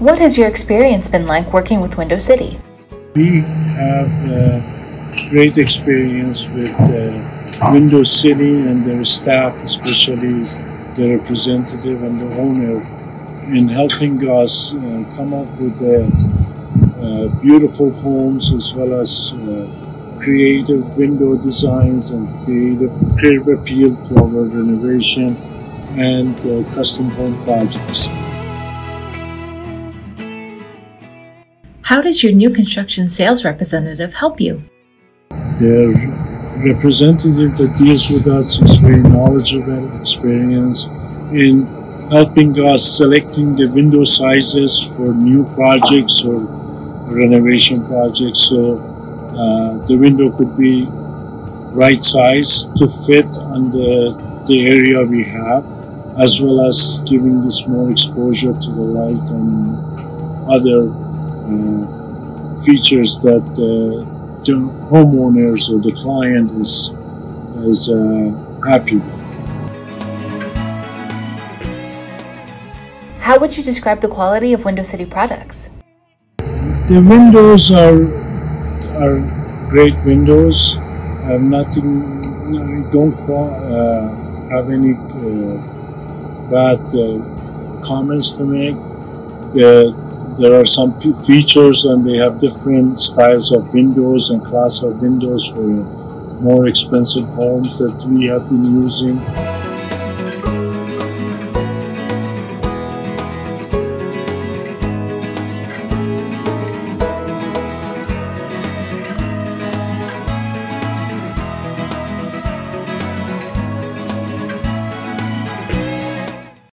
What has your experience been like working with Window City? We have great experience with Window City and their staff, especially the representative and the owner, in helping us come up with beautiful homes as well as creative window designs and creative appeal to our renovation and custom home projects. How does your new construction sales representative help you? The representative that deals with us is very knowledgeable, experienced in helping us selecting the window sizes for new projects or renovation projects, so the window could be right size to fit on the area we have, as well as giving this more exposure to the light and other features that the homeowners or the client is happy with. How would you describe the quality of Window City products? The windows are great windows. Don't have any bad comments to make. There are some features, and they have different styles of windows and class of windows for more expensive homes that we have been using.